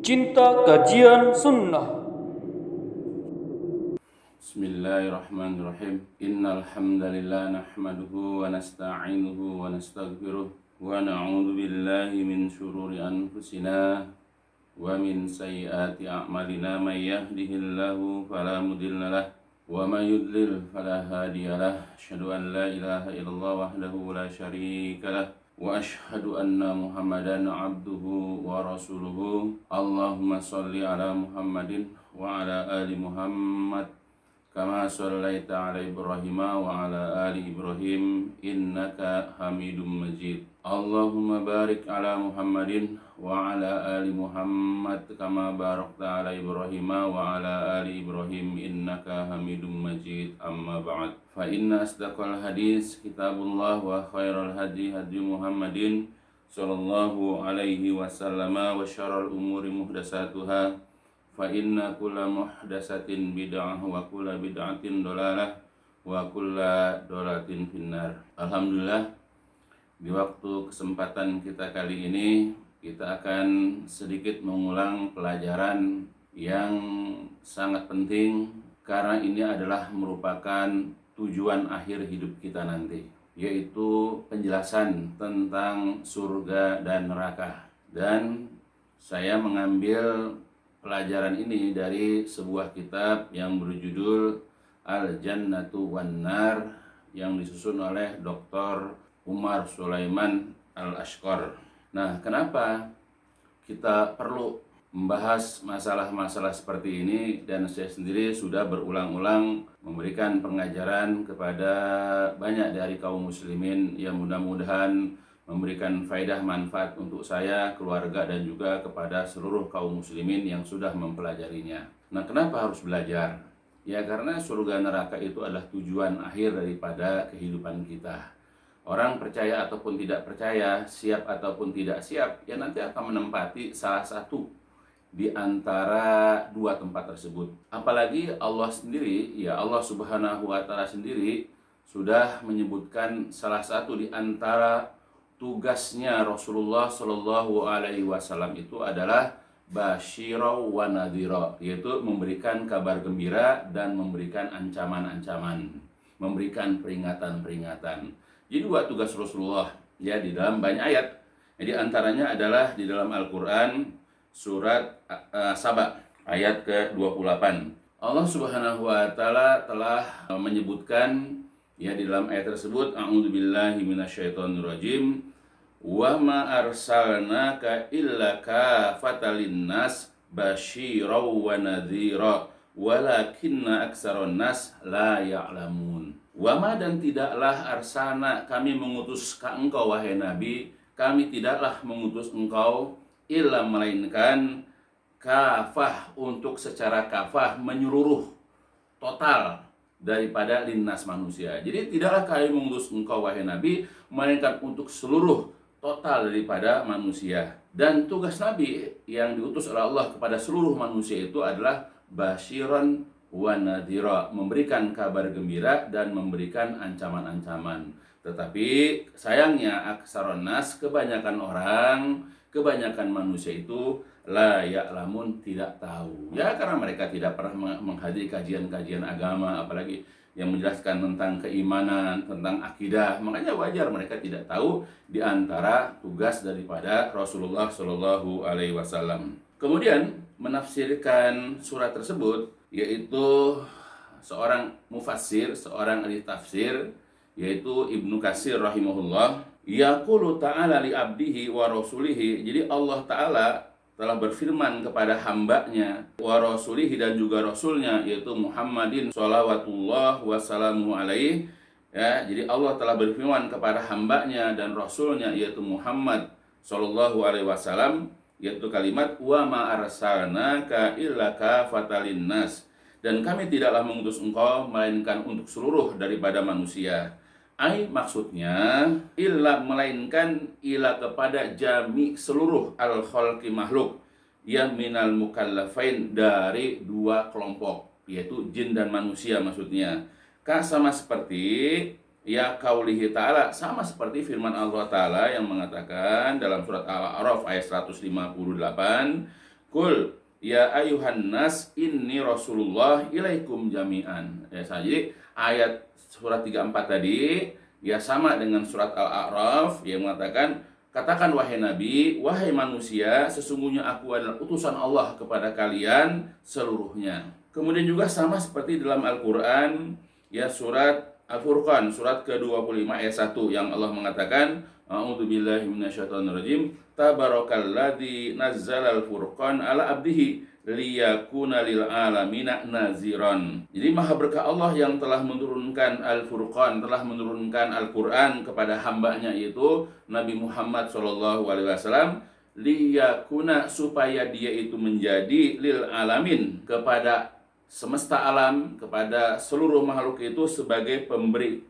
Cinta Kajian Sunnah. Bismillahirrahmanirrahim. Innal hamdalillah nahmaduhu wa nasta'inuhu wa nastaghfiruh wa na'udzu billahi min shururi anfusina wa min sayyiati a'malina may yahdihillahu fala mudilla lahu wa may yudlil fala hadiyalah. Asyhadu an la ilaha illallah wahdahu la syarika lah wa asyhadu anna Muhammadan abduhu wa rasuluhu. Allahumma shalli ala Muhammadin wa ala ali Muhammad kama shallaita ala Ibrahim wa ala ali Ibrahim innaka Hamidum Majid. Allahumma barik ala Muhammadin wa ala ali Muhammad kama barakta ala Ibrahim wa ala ali Ibrahim innaka Hamidum Majid. Amma ba'd. Fa inna asdaqal hadis kitabullah wa khairal hadi hadi Muhammadin sallallahu alaihi wasallam wa syarrul umuri muhdatsatuha fa inna kulla muhdatsatin bid'ah wa kulla bid'atin dhalalah wa kulla dhalalatin finnar. Alhamdulillah, di waktu kesempatan kita kali ini kita akan sedikit mengulang pelajaran yang sangat penting karena ini adalah merupakan tujuan akhir hidup kita nanti, yaitu penjelasan tentang surga dan neraka. Dan saya mengambil pelajaran ini dari sebuah kitab yang berjudul Al-Jannatu wan Nar yang disusun oleh Dr. Umar Sulaiman Al-Ashqar. Nah, kenapa kita perlu membahas masalah-masalah seperti ini? Dan saya sendiri sudah berulang-ulang memberikan pengajaran kepada banyak dari kaum muslimin yang mudah-mudahan memberikan faedah manfaat untuk saya, keluarga, dan juga kepada seluruh kaum muslimin yang sudah mempelajarinya. Nah, kenapa harus belajar? Ya, karena surga neraka itu adalah tujuan akhir daripada kehidupan kita. Orang percaya ataupun tidak percaya, siap ataupun tidak siap, ya nanti akan menempati salah satu di antara dua tempat tersebut. Apalagi Allah sendiri, ya Allah Subhanahu wa Ta'ala sendiri sudah menyebutkan salah satu di antara tugasnya Rasulullah Shallallahu Alaihi Wasallam itu adalah basyira wa nadhira, yaitu memberikan kabar gembira dan memberikan ancaman-ancaman, memberikan peringatan-peringatan. Jadi dua tugas Rasulullah ya di dalam banyak ayat. Jadi antaranya adalah di dalam Al-Qur'an surat Saba ayat ke-28. Allah Subhanahu wa Ta'ala telah menyebutkan ya di dalam ayat tersebut, a'udzubillahi minasyaitonirrajim, wa ma arsalnaka illa kafatan linnas basyira wa nadhira walakinna aktsaron nas la ya'lamun. Wa ma, dan tidaklah arsalna, kami mengutus ka engkau wahai nabi, kami tidaklah mengutus engkau illa, melainkan kafah, untuk secara kafah, menyeluruh, total daripada linnas manusia. Jadi tidaklah kami mengutus engkau wahai nabi melainkan untuk seluruh, total daripada manusia. Dan tugas nabi yang diutus oleh Allah kepada seluruh manusia itu adalah basyiran wa nadhira, memberikan kabar gembira dan memberikan ancaman-ancaman. Tetapi sayangnya aksaron nas, kebanyakan orang, kebanyakan manusia itu la ya'lamun, tidak tahu. Ya, karena mereka tidak pernah menghadiri kajian-kajian agama, apalagi yang menjelaskan tentang keimanan, tentang akidah. Makanya wajar mereka tidak tahu di antara tugas daripada Rasulullah Shallallahu Alaihi Wasallam. Kemudian menafsirkan surat tersebut yaitu seorang mufassir, seorang ahli tafsir, yaitu Ibnu Katsir rahimahullah. Yaqulu ta'ala li abdihi wa rasulihi. Jadi Allah Ta'ala telah berfirman kepada hambanya, wa rasulihi, dan juga rasulnya, yaitu Muhammadin sholawatullah wassalamu alaihi. Ya, jadi Allah telah berfirman kepada hambanya dan rasulnya, yaitu Muhammad sallallahu alaihi wasallam, yaitu kalimat wa ma arsalnaka illa kafatan linnas, dan kami tidaklah mengutus engkau melainkan untuk seluruh daripada manusia. Ai, maksudnya illa, melainkan ila, kepada jami, seluruh al-khalqi, makhluk, yang minal mukallafain, dari dua kelompok, yaitu jin dan manusia maksudnya. Sama seperti ya qaulihi ta'ala, sama seperti firman Allah Ta'ala yang mengatakan dalam surat Al-A'raf ayat 158, Qul ya ayuhan nas inni rasulullah ilaikum jami'an. Ya, jadi ayat surat 34 tadi ya sama dengan surat Al-A'raf yang mengatakan, katakan wahai Nabi, wahai manusia, sesungguhnya aku adalah utusan Allah kepada kalian seluruhnya. Kemudian juga sama seperti dalam Al-Quran, ya surat Al-Furqan, surat ke-25 ayat 1 yang Allah mengatakan, a'udzubillahi minasyaitonirrajim, tabarakalladzi nazzalal furqan ala abdihi liyakuna lil alamina naziran. Jadi maha berkah Allah yang telah menurunkan Al-Furqan, telah menurunkan Al-Quran kepada hambanya yaitu Nabi Muhammad SAW, liyakuna supaya dia itu menjadi lil alamin kepada semesta alam, kepada seluruh makhluk itu sebagai pemberi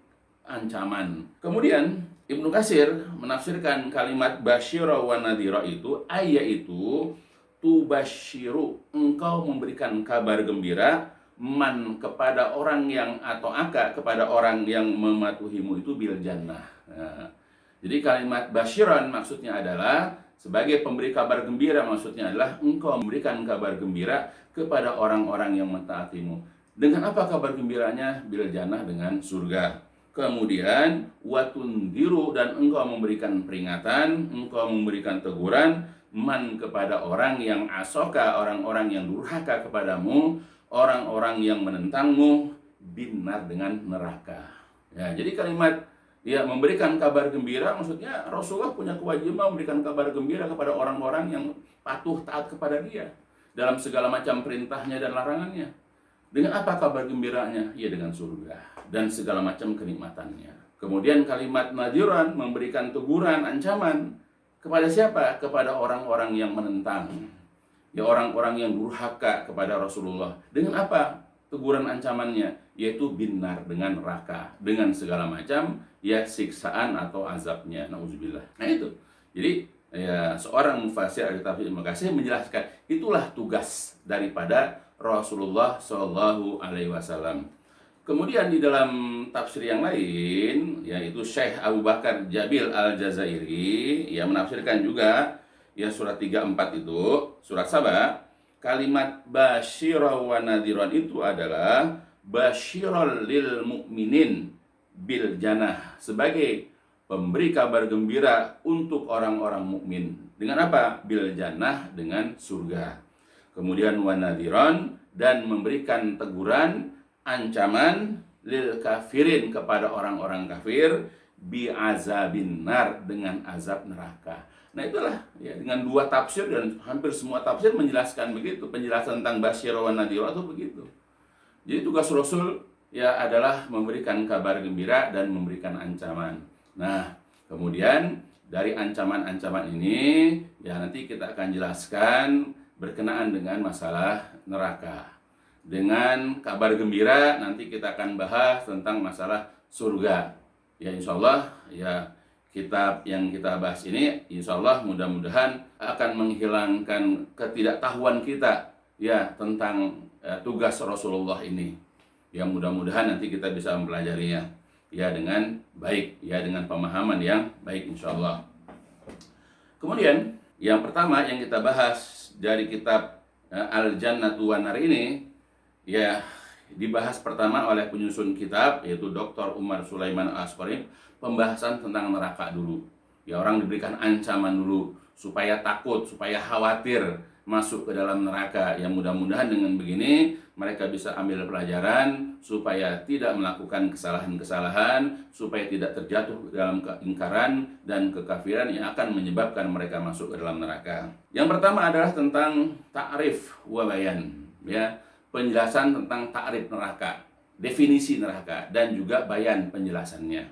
ancaman. Kemudian Ibnu Katsir menafsirkan kalimat basyira wa nadhira itu, yaitu tubasyiru, engkau memberikan kabar gembira, man kepada orang yang atau aka kepada orang yang mematuhimu itu bil jannah. Nah, jadi kalimat basyiran maksudnya adalah sebagai pemberi kabar gembira, maksudnya adalah engkau memberikan kabar gembira kepada orang-orang yang mentaatimu. Dengan apa kabar gembiranya? Bil jannah, dengan surga. Kemudian watundiru, dan engkau memberikan peringatan, engkau memberikan teguran, man kepada orang yang asoka, orang-orang yang durhaka kepadamu, orang-orang yang menentangmu, binar, dengan neraka. Ya, jadi kalimat ya memberikan kabar gembira maksudnya Rasulullah punya kewajiban memberikan kabar gembira kepada orang-orang yang patuh taat kepada dia dalam segala macam perintahnya dan larangannya. Dengan apa kabar gembiranya? Ya dengan surga dan segala macam kenikmatannya. Kemudian kalimat nadhiran, memberikan teguran, ancaman kepada siapa? Kepada orang-orang yang menentang, ya orang-orang yang durhaka kepada Rasulullah. Dengan apa teguran ancamannya? Yaitu binar, dengan neraka, dengan segala macam ya siksaan atau azabnya. Nauzubillah. Nah itu. Jadi ya seorang mufassir ahli tafsir Ibnu Katsir menjelaskan itulah tugas daripada Rasulullah Shallallahu Alaihi Wasallam. Kemudian di dalam tafsir yang lain, yaitu Syekh Abu Bakar Jabil Al-Jazairi yang menafsirkan juga ya surat 34 itu, surat Saba, kalimat basyira wa nadhiran itu adalah basyiral lil mu'minin bil jannah, sebagai pemberi kabar gembira untuk orang-orang mukmin. Dengan apa? Bil jannah, dengan surga. Kemudian wa nadhiran, dan memberikan teguran, ancaman lil kafirin kepada orang-orang kafir, bi azabin nar, dengan azab neraka. Nah itulah ya, dengan dua tafsir dan hampir semua tafsir menjelaskan begitu, penjelasan tentang basyir wa nadhir itu begitu. Jadi tugas Rasul ya adalah memberikan kabar gembira dan memberikan ancaman. Nah, kemudian dari ancaman-ancaman ini ya nanti kita akan jelaskan berkenaan dengan masalah neraka. Dengan kabar gembira nanti kita akan bahas tentang masalah surga. Ya insya Allah ya kitab yang kita bahas ini insya Allah mudah-mudahan akan menghilangkan ketidaktahuan kita ya tentang tugas Rasulullah ini. Ya mudah-mudahan nanti kita bisa mempelajarinya ya dengan baik, ya dengan pemahaman yang baik insya Allah. Kemudian yang pertama yang kita bahas dari kitab Al-Jannatu wan Nar ini ya dibahas pertama oleh penyusun kitab yaitu Dr. Umar Sulaiman Al-Asqari, pembahasan tentang neraka dulu. Ya orang diberikan ancaman dulu supaya takut, supaya khawatir masuk ke dalam neraka. Yang mudah-mudahan dengan begini mereka bisa ambil pelajaran supaya tidak melakukan kesalahan-kesalahan, supaya tidak terjatuh dalam keingkaran dan kekafiran yang akan menyebabkan mereka masuk ke dalam neraka. Yang pertama adalah tentang ta'rif wa bayan, ya, penjelasan tentang ta'rif neraka, definisi neraka dan juga bayan penjelasannya.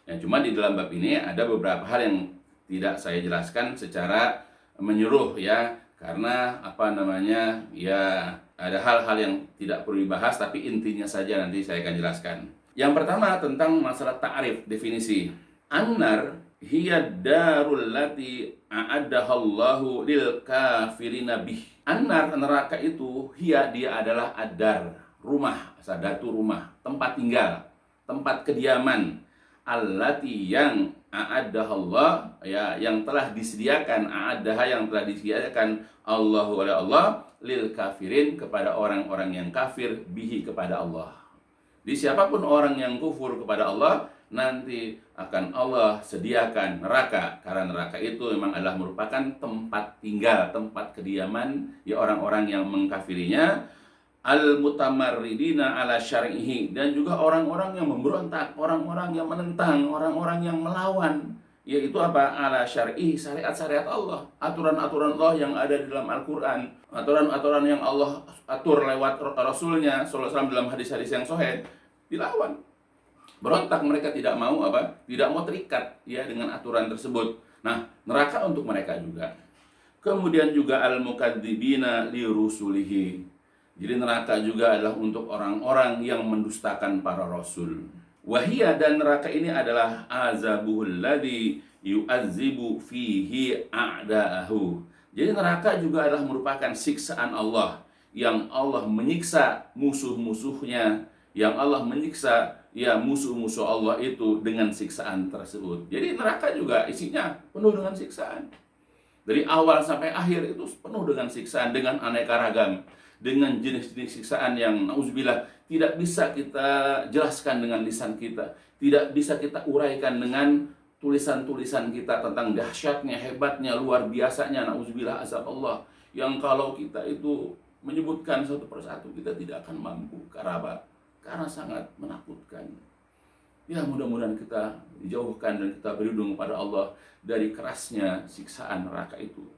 Ya, cuma di dalam bab ini ada beberapa hal yang tidak saya jelaskan secara menyeluruh ya, karena ya ada hal-hal yang tidak perlu dibahas, tapi intinya saja nanti saya akan jelaskan. Yang pertama tentang masalah ta'rif, definisi. An-nar hiya darul lati a'addahallahu lil kafirina bih. An-nar, neraka itu, dia adalah ad-dar, rumah. Sadar itu rumah, tempat tinggal, tempat kediaman. allati yang a'addahallah, ya, yang telah disediakan, a'addaha yang telah disediakan Allahu oleh Allah lil kafirin kepada orang-orang yang kafir bihi kepada Allah. Jadi siapapun orang yang kufur kepada Allah, nanti akan Allah sediakan neraka, karena neraka itu memang adalah merupakan tempat tinggal, tempat kediaman ya orang-orang yang mengkafirinya. Al-mutamarridina ala syar'ihi, dan juga orang-orang yang memberontak, orang-orang yang menentang, orang-orang yang melawan, yaitu apa? Ala syar'ihi, syariat-syariat Allah, aturan-aturan Allah yang ada di dalam Al-Quran, aturan-aturan yang Allah atur lewat Rasulnya sallallahu alaihi wasallam dalam hadis-hadis yang sahih, dilawan. Berontak, mereka tidak mau apa? Tidak mau terikat ya dengan aturan tersebut. Nah, neraka untuk mereka juga. Kemudian juga al-mukadzibina li rusulihi. Jadi neraka juga adalah untuk orang-orang yang mendustakan para rasul. Wahia, dan neraka ini adalah azabuhul ladzi yu'adzibu fihi a'da'ahu. Jadi neraka juga adalah merupakan siksaan Allah, yang Allah menyiksa musuh-musuhnya, yang Allah menyiksa ya musuh-musuh Allah itu dengan siksaan tersebut. Jadi neraka juga isinya penuh dengan siksaan. Dari awal sampai akhir itu penuh dengan siksaan, dengan aneka ragam, dengan jenis-jenis siksaan yang nauzubillah tidak bisa kita jelaskan dengan lisan kita, tidak bisa kita uraikan dengan tulisan-tulisan kita tentang dahsyatnya, hebatnya, luar biasanya nauzubillah azab Allah, yang kalau kita itu menyebutkan satu persatu kita tidak akan mampu. Karena apa? Karena sangat menakutkan. Ya, mudah-mudahan kita dijauhkan dan kita berlindung kepada Allah dari kerasnya siksaan neraka itu.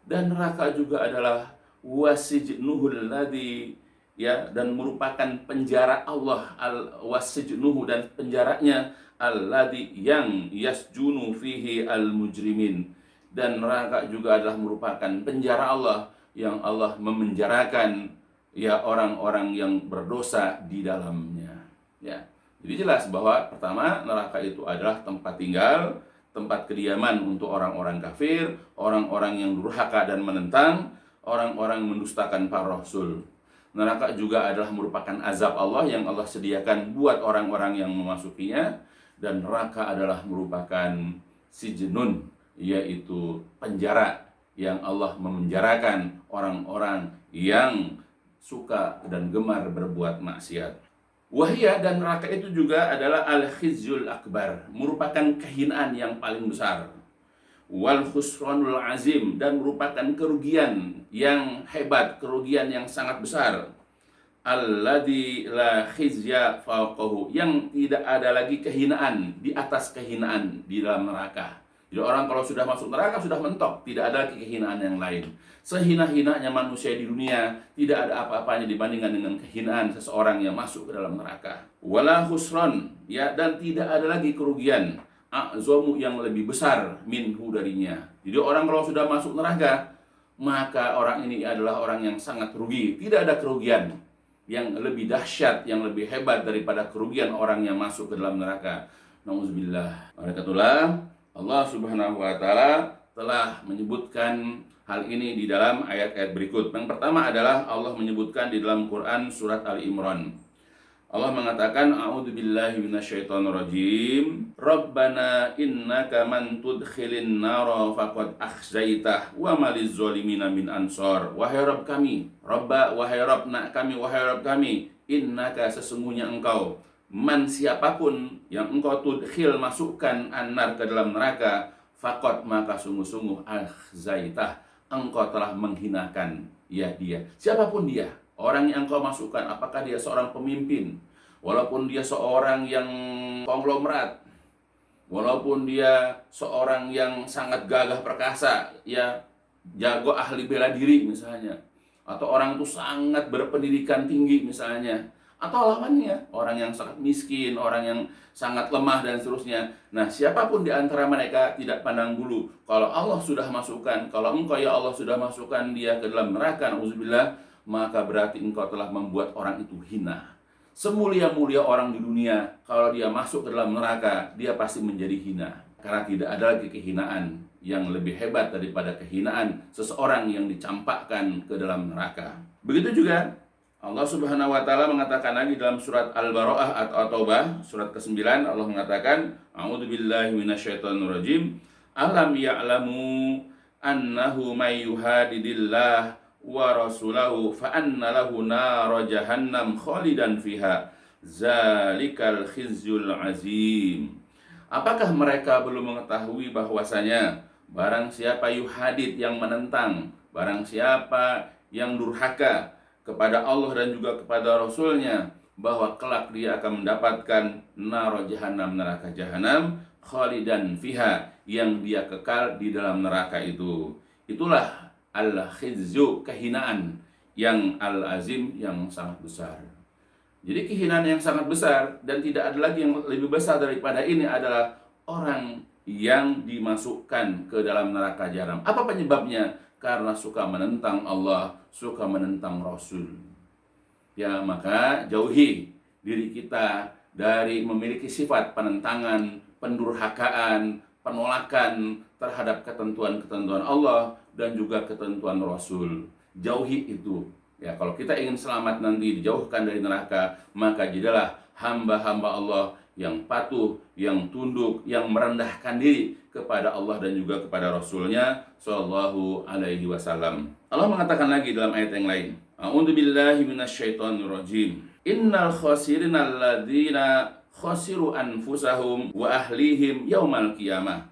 Dan neraka juga adalah wasijnuhul ladzi, ya, dan merupakan penjara Allah, wasijnuhu, dan penjaranya alladzi yang yasjunu fihi al-mujrimin. Dan neraka juga adalah merupakan penjara Allah, yang Allah memenjarakan ya orang-orang yang berdosa di dalamnya. Ya. Jadi jelas bahwa pertama, neraka itu adalah tempat tinggal, tempat kediaman untuk orang-orang kafir, orang-orang yang durhaka dan menentang, orang-orang yang mendustakan para rasul. Neraka juga adalah merupakan azab Allah yang Allah sediakan buat orang-orang yang memasukinya. Dan neraka adalah merupakan sijnun, yaitu penjara yang Allah memenjarakan orang-orang yang suka dan gemar berbuat maksiat. Wahia, dan neraka itu juga adalah al-khizyul akbar, merupakan kehinaan yang paling besar. Wal khusranul azim, dan merupakan kerugian yang hebat, kerugian yang sangat besar. Alladzi la khizya fawqahu, yang tidak ada lagi kehinaan di atas kehinaan di dalam neraka. Jadi orang kalau sudah masuk neraka sudah mentok, tidak ada lagi kehinaan yang lain. Sehina-hinanya manusia di dunia, tidak ada apa-apanya dibandingkan dengan kehinaan seseorang yang masuk ke dalam neraka. Wala khusran, ya, dan tidak ada lagi kerugian a'zamu, yang lebih besar minhu darinya. Jadi orang kalau sudah masuk neraka, maka orang ini adalah orang yang sangat rugi. Tidak ada kerugian yang lebih dahsyat, yang lebih hebat daripada kerugian orang yang masuk ke dalam neraka. Nauzubillah. Oleh karena Allah Subhanahu wa taala telah menyebutkan hal ini di dalam ayat-ayat berikut. Yang pertama adalah Allah menyebutkan di dalam Quran surat Ali Imran. Allah mengatakan, a'udzubillahi minasyaitonirrajim. Rabbana innaka man tudkhilin nara faqad akhzaitah wa maliz zalimina min ansor. Wahai Rabb kami, Rabba, wahai Rabb nak kami, wahai Rabb kami, innaka, sesungguhnya engkau, man, siapapun yang engkau tudkhil, masukkan, annar, ke dalam neraka, faqad, maka sungguh-sungguh, akhzaitah, engkau telah menghinakan ya dia. Siapapun dia, orang yang engkau masukkan, apakah dia seorang pemimpin, walaupun dia seorang yang konglomerat, walaupun dia seorang yang sangat gagah perkasa, ya, jago ahli bela diri misalnya, atau orang itu sangat berpendidikan tinggi misalnya, atau lawannya orang yang sangat miskin, orang yang sangat lemah dan seterusnya. Nah, siapapun di antara mereka tidak pandang bulu. Kalau Allah sudah masukkan, kalau engkau ya Allah sudah masukkan dia ke dalam neraka, nauzubillah, maka berarti engkau telah membuat orang itu hina. Semulia-mulia orang di dunia, kalau dia masuk ke dalam neraka, dia pasti menjadi hina. Karena tidak ada lagi kehinaan yang lebih hebat daripada kehinaan seseorang yang dicampakkan ke dalam neraka. Begitu juga Allah Subhanahu wa taala mengatakan lagi dalam surat Al-Bara'ah atau At-Taubah, surat ke-9, Allah mengatakan, A'udzubillahi minasyaitonirrajim. Alam ya'lamu annahu may yuhadidillah wa rasulahu fa anna lahu nar jahannam khalidan fiha. Zalikal khizyul azim. Apakah mereka belum mengetahui bahwasanya barang siapa yuhadid yang menentang, barang siapa yang durhaka kepada Allah dan juga kepada Rasulnya, bahwa kelak dia akan mendapatkan naro jahanam, neraka jahanam, khalidan fiha, yang dia kekal di dalam neraka itu. Itulah al-khizyu, kehinaan yang al-azim, yang sangat besar. Jadi kehinaan yang sangat besar, dan tidak ada lagi yang lebih besar daripada ini, adalah orang yang dimasukkan ke dalam neraka jahanam. Apa penyebabnya? Karena suka menentang Allah, suka menentang Rasul. Ya, maka jauhi diri kita dari memiliki sifat penentangan, pendurhakaan, penolakan terhadap ketentuan-ketentuan Allah dan juga ketentuan Rasul. Jauhi itu. Ya, kalau kita ingin selamat nanti, dijauhkan dari neraka, maka jadilah hamba-hamba Allah yang patuh, yang tunduk, yang merendahkan diri kepada Allah dan juga kepada Rasulnya Sallallahu Alaihi Wasallam. Allah mengatakan lagi dalam ayat yang lain, A'udzubillahi minasyaitonirrajim. Innal khasirina alladzina khasiru anfusahum wa ahlihim yaumal qiyamah.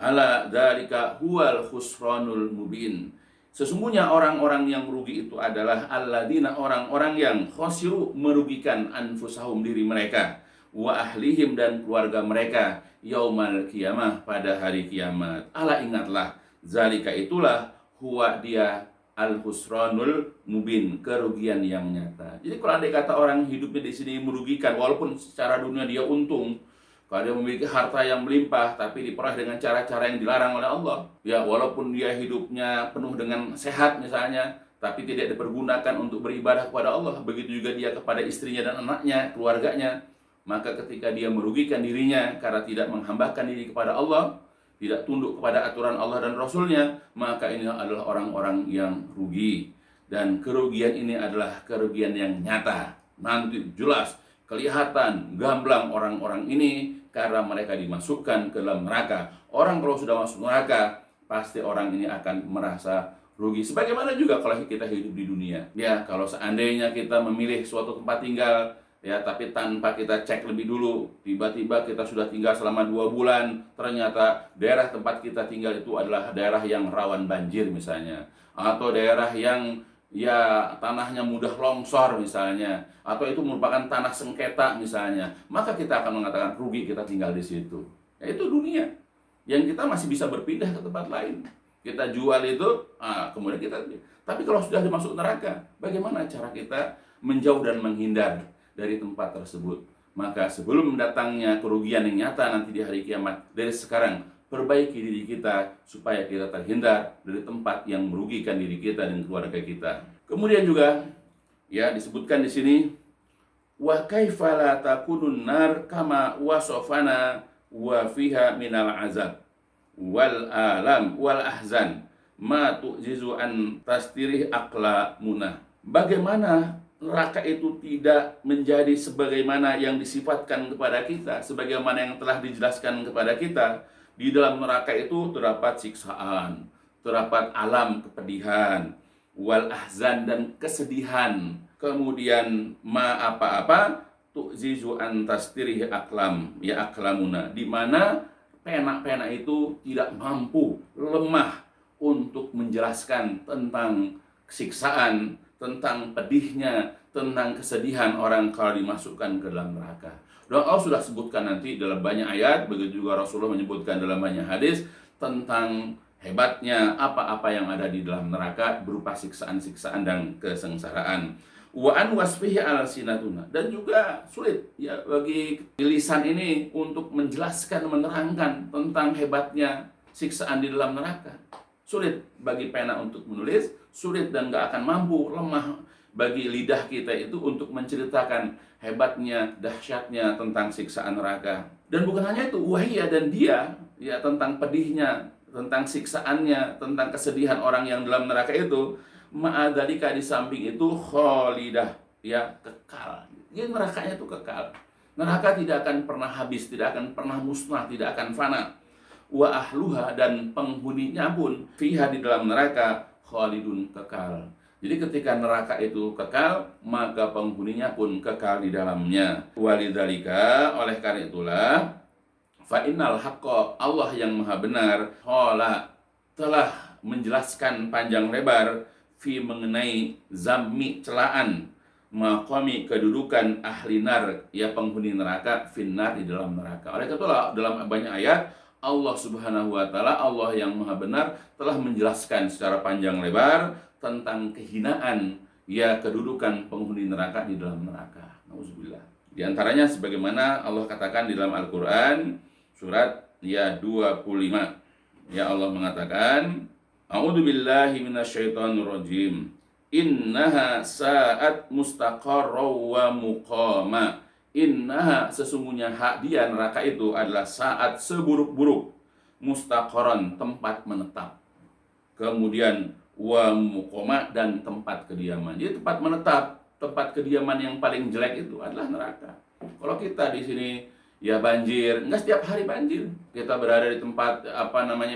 Ala dzalika huwal khusranul mubin. Sesungguhnya orang-orang yang rugi itu adalah alladzina, orang-orang yang khasiru, merugikan, anfusahum, diri mereka, wa ahlihim, dan keluarga mereka, yaumal qiyamah, pada hari kiamat. Ala, ingatlah, zalika, itulah, huwa, dia, al-khusranul mubin, kerugian yang nyata. Jadi kalau ada kata orang hidupnya di sini merugikan, walaupun secara dunia dia untung, kalau dia memiliki harta yang melimpah, tapi diperoleh dengan cara-cara yang dilarang oleh Allah, ya, walaupun dia hidupnya penuh dengan sehat misalnya, tapi tidak dipergunakan untuk beribadah kepada Allah, begitu juga dia kepada istrinya dan anaknya, keluarganya, maka ketika dia merugikan dirinya karena tidak menghambakan diri kepada Allah, tidak tunduk kepada aturan Allah dan Rasulnya, maka ini adalah orang-orang yang rugi. Dan kerugian ini adalah kerugian yang nyata. Nanti jelas, kelihatan, gamblang orang-orang ini, karena mereka dimasukkan ke dalam neraka. Orang kalau sudah masuk neraka, pasti orang ini akan merasa rugi. Sebagaimana juga kalau kita hidup di dunia. Ya, kalau seandainya kita memilih suatu tempat tinggal, ya, tapi tanpa kita cek lebih dulu, tiba-tiba kita sudah tinggal selama 2 bulan, ternyata daerah tempat kita tinggal itu adalah daerah yang rawan banjir misalnya, atau daerah yang ya tanahnya mudah longsor misalnya, atau itu merupakan tanah sengketa misalnya, maka kita akan mengatakan rugi kita tinggal di situ. Ya, itu dunia yang kita masih bisa berpindah ke tempat lain. Kita jual itu, kemudian kita. Tapi kalau sudah dimasuk neraka, bagaimana cara kita menjauh dan menghindar dari tempat tersebut? Maka sebelum mendatangnya kerugian yang nyata nanti di hari kiamat, dari sekarang perbaiki diri kita supaya kita terhindar dari tempat yang merugikan diri kita dan keluarga kita. Kemudian juga ya disebutkan di sini, wa kaifa la takunun nar kama wasafana wa fiha minal azab wal alam wal ahzan ma tu'jizu an tastirih aqlamuna. Bagaimana neraka itu tidak menjadi sebagaimana yang disifatkan kepada kita, sebagaimana yang telah dijelaskan kepada kita. Di dalam neraka itu terdapat siksaan, terdapat alam kepedihan, wal ahzan, dan kesedihan. Kemudian ma apa-apa tu'zizu an tastirih aklam, ya aklamuna, di mana pena-pena itu tidak mampu, lemah untuk menjelaskan tentang siksaan, tentang pedihnya, tentang kesedihan orang kalau dimasukkan ke dalam neraka. Dan Allah sudah sebutkan nanti dalam banyak ayat, begitu juga Rasulullah menyebutkan dalam banyak hadis tentang hebatnya apa-apa yang ada di dalam neraka berupa siksaan-siksaan dan kesengsaraan. Wa an wasfihi al-sinatuna, dan juga sulit ya bagi lisan ini untuk menjelaskan, menerangkan tentang hebatnya siksaan di dalam neraka. Sulit bagi pena untuk menulis, sulit dan gak akan mampu, lemah bagi lidah kita itu untuk menceritakan hebatnya, dahsyatnya tentang siksaan neraka. Dan bukan hanya itu, wahia, dan dia ya tentang pedihnya, tentang siksaannya, tentang kesedihan orang yang dalam neraka itu, Ma'adzalika, di samping itu khalidah, ya kekal. Jadi nerakanya itu kekal. Neraka tidak akan pernah habis, tidak akan pernah musnah, tidak akan fana. Wa ahluha, dan penghuninya pun fiha, di dalam neraka, khalidun, kekal. Jadi ketika neraka itu kekal, maka penghuninya pun kekal di dalamnya. Walidzalika, oleh karena itulah, fa innal haqqa, Allah yang maha benar, qala, telah menjelaskan panjang lebar, fi, mengenai zammi, celaan, maqami, kedudukan ahli nar, ya penghuni neraka, finnar, di dalam neraka. Oleh karena itulah dalam banyak ayat Allah Subhanahu wa taala, Allah yang maha benar, telah menjelaskan secara panjang lebar tentang kehinaan, ya kedudukan penghuni neraka di dalam neraka. Nauzubillah. Di antaranya sebagaimana Allah katakan di dalam Al-Qur'an surat ya 25. Ya Allah mengatakan, A'udzubillahi minasyaitonirrajim. Innaha sa'at mustaqarra wa muqama. Innaha, sesungguhnya hak dia neraka itu adalah saat seburuk-buruk, mustaqaran, tempat menetap, kemudian wa muqama, dan tempat kediaman. Jadi tempat menetap, tempat kediaman yang paling jelek itu adalah neraka. Kalau kita di sini ya banjir, enggak setiap hari banjir. Kita berada di tempat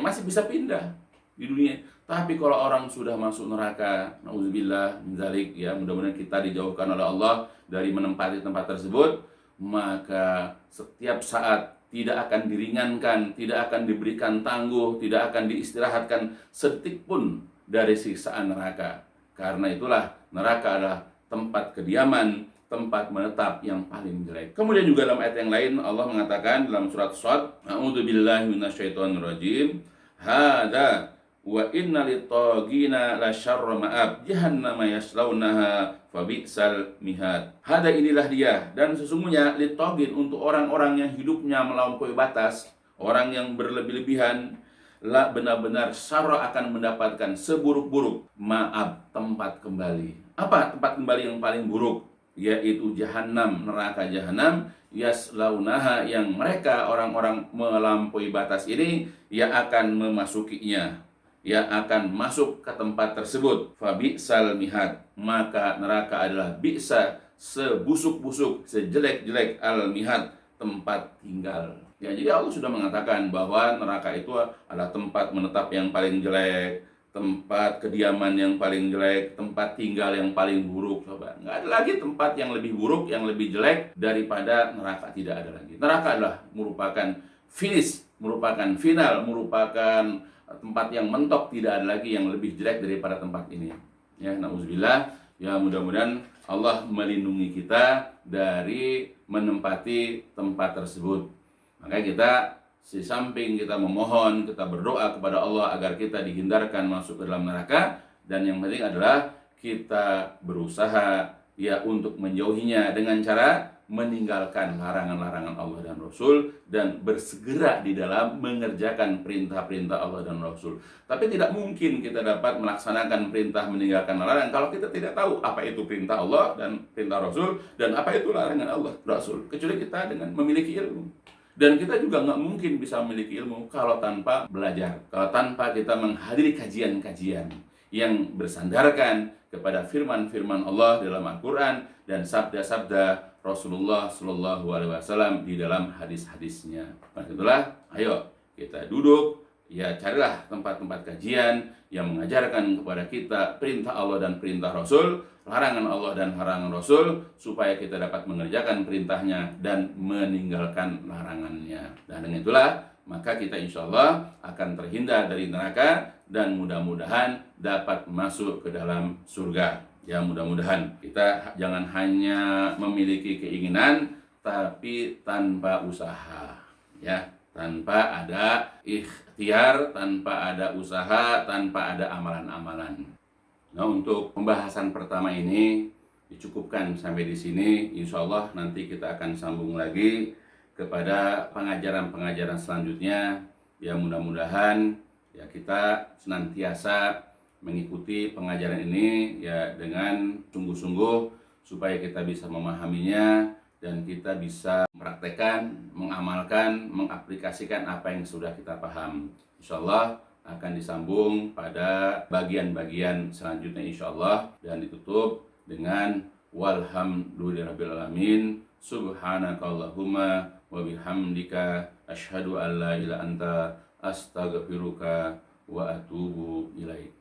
masih bisa pindah di dunia. Tapi kalau orang sudah masuk neraka, nauzubillah min dzalik, ya mudah-mudahan kita dijauhkan oleh Allah dari menempati tempat tersebut, maka setiap saat tidak akan diringankan, tidak akan diberikan tangguh, tidak akan diistirahatkan sedetik pun dari siksaan neraka. Karena itulah neraka adalah tempat kediaman, tempat menetap yang paling jelek. Kemudian juga dalam ayat yang lain Allah mengatakan dalam surat Shad, A'udzubillahi minasyaitonirrajim. Hada wa inna lit-taghina la syarra ma'ab, jahannam yaslaunaha fabi'sal mihad. Hada, inilah dia, dan sesungguhnya lit-taghin, untuk orang-orang yang hidupnya melampaui batas, orang yang berlebih-lebihan, la, benar-benar syarra, akan mendapatkan seburuk-buruk, ma'ab, tempat kembali. Apa tempat kembali yang paling buruk? Yaitu jahannam, neraka jahannam, yaslaunaha, yang mereka orang-orang melampaui batas ini yang akan memasukinya, yang akan masuk ke tempat tersebut. Fabi'sal mihad, maka neraka adalah bi'sa, sebusuk-busuk, sejelek-jelek, al-mihad, tempat tinggal. Ya, jadi Allah sudah mengatakan bahwa neraka itu adalah tempat menetap yang paling jelek, tempat kediaman yang paling jelek, tempat tinggal yang paling buruk. Coba, nggak ada lagi tempat yang lebih buruk, yang lebih jelek daripada neraka. Tidak ada lagi. Neraka adalah merupakan finish, merupakan final, merupakan tempat yang mentok. Tidak ada lagi yang lebih jelek daripada tempat ini. Ya, nauzubillah. Ya, mudah-mudahan Allah melindungi kita dari menempati tempat tersebut. Maka kita, di samping kita memohon, kita berdoa kepada Allah agar kita dihindarkan masuk ke dalam neraka, dan yang penting adalah kita berusaha ya untuk menjauhinya dengan cara meninggalkan larangan-larangan Allah dan Rasul, dan bersegera di dalam mengerjakan perintah-perintah Allah dan Rasul. Tapi tidak mungkin kita dapat melaksanakan perintah meninggalkan larangan kalau kita tidak tahu apa itu perintah Allah dan perintah Rasul, dan apa itu larangan Allah Rasul, kecuali kita dengan memiliki ilmu. Dan kita juga nggak mungkin bisa memiliki ilmu kalau tanpa belajar, kalau tanpa kita menghadiri kajian-kajian yang bersandarkan kepada firman-firman Allah dalam Al-Quran dan sabda-sabda Rasulullah Shallallahu Alaihi Wasallam di dalam hadis-hadisnya. Maka itulah, ayo kita duduk, ya carilah tempat-tempat kajian yang mengajarkan kepada kita perintah Allah dan perintah Rasul, larangan Allah dan larangan Rasul, supaya kita dapat mengerjakan perintahnya dan meninggalkan larangannya. Dan dengan itulah, maka kita insya Allah akan terhindar dari neraka dan mudah-mudahan dapat masuk ke dalam surga. Ya, mudah-mudahan kita jangan hanya memiliki keinginan tapi tanpa usaha, ya, tanpa ada ikhtiar, tanpa ada usaha, tanpa ada amalan-amalan. Nah, untuk pembahasan pertama ini dicukupkan sampai di sini. Insya Allah nanti kita akan sambung lagi kepada pengajaran-pengajaran selanjutnya. Ya, mudah-mudahan ya kita senantiasa mengikuti pengajaran ini ya dengan sungguh-sungguh, supaya kita bisa memahaminya dan kita bisa mempraktekkan, mengamalkan, mengaplikasikan apa yang sudah kita paham. Insyaallah akan disambung pada bagian-bagian selanjutnya insyaallah, dan ditutup dengan walhamdulillahirabbil alamin. Subhanakallahumma wa bihamdika asyhadu an la ilaha anta astaghfiruka wa atubu ilaik.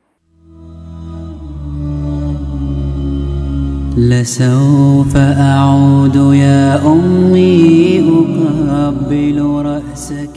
لسوف أعود يا أمي أقبل رأسك